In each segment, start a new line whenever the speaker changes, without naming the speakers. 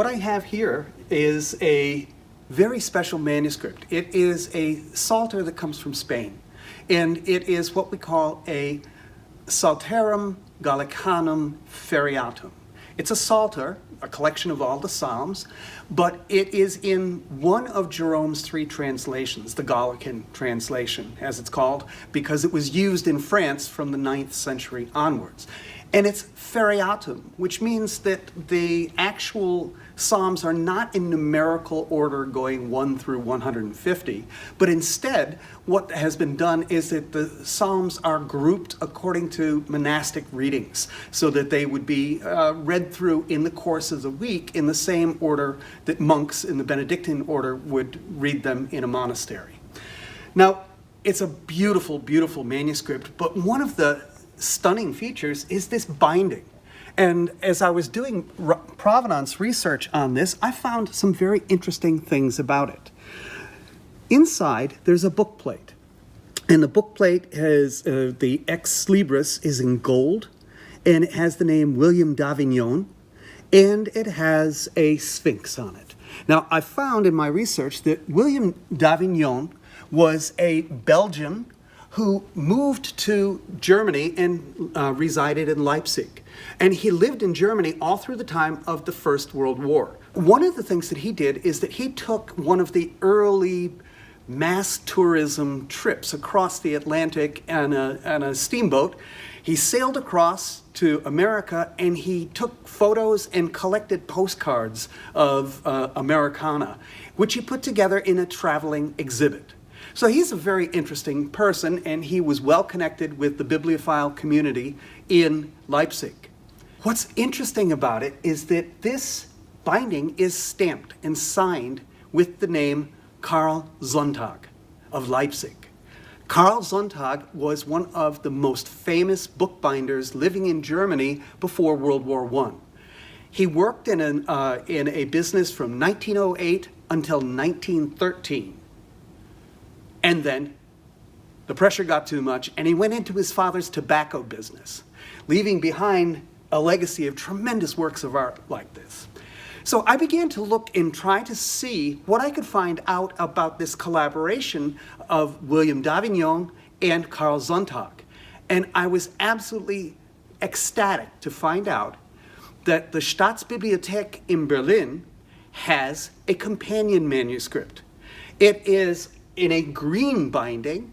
what I have here is a very special manuscript. It is a Psalter that comes from Spain, and it is what we call a Psalterum Gallicanum Feriatum. It's a Psalter, a collection of all the Psalms, but it is in one of Jerome's 3 translations, the Gallican translation, as it's called, because it was used in France from the 9th century onwards. And it's feriatum, which means that the actual Psalms are not in numerical order going 1 through 150, but instead what has been done is that the Psalms are grouped according to monastic readings, so that they would be read through in the course of the week in the same order that monks in the Benedictine order would read them in a monastery. Now, it's a beautiful, beautiful manuscript, but one of the stunning features is this binding. And as I was doing provenance research on this, I found some very interesting things about it. Inside, there's a book plate. And the book plate has the ex libris is in gold, and it has the name William d'Avignon, and it has a sphinx on it. Now, I found in my research that William d'Avignon was a Belgian who moved to Germany and resided in Leipzig. And he lived in Germany all through the time of the First World War. One of the things that he did is that he took one of the early mass tourism trips across the Atlantic on a steamboat. He sailed across to America, and he took photos and collected postcards of Americana, which he put together in a traveling exhibit. So he's a very interesting person, and he was well connected with the bibliophile community in Leipzig. What's interesting about it is that this binding is stamped and signed with the name Karl Sonntag of Leipzig. Karl Sonntag was one of the most famous bookbinders living in Germany before World War I. He worked in a business from 1908 until 1913. And then the pressure got too much, and he went into his father's tobacco business, leaving behind a legacy of tremendous works of art like this. So I began to look and try to see what I could find out about this collaboration of William d'Avignon and Karl Sonntag. And I was absolutely ecstatic to find out that the Staatsbibliothek in Berlin has a companion manuscript. It is in a green binding,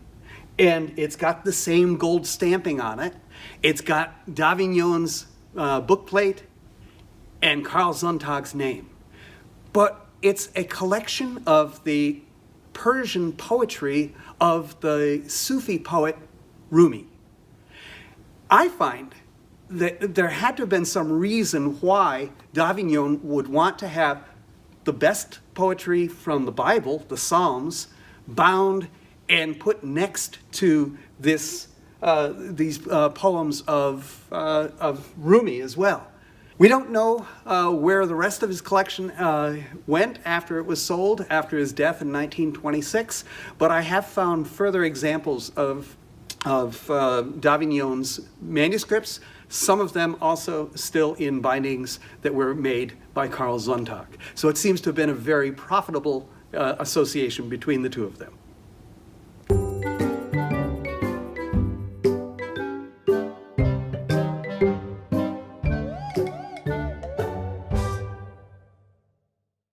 and it's got the same gold stamping on it. It's got d'Avignon's bookplate and Karl Sonntag's name. But it's a collection of the Persian poetry of the Sufi poet Rumi. I find that there had to have been some reason why d'Avignon would want to have the best poetry from the Bible, the Psalms, bound and put next to these poems of Rumi as well. We don't know where the rest of his collection went after it was sold, after his death in 1926, but I have found further examples of d'Avignon's manuscripts, some of them also still in bindings that were made by Karl Sonntag. So it seems to have been a very profitable association between the two of them.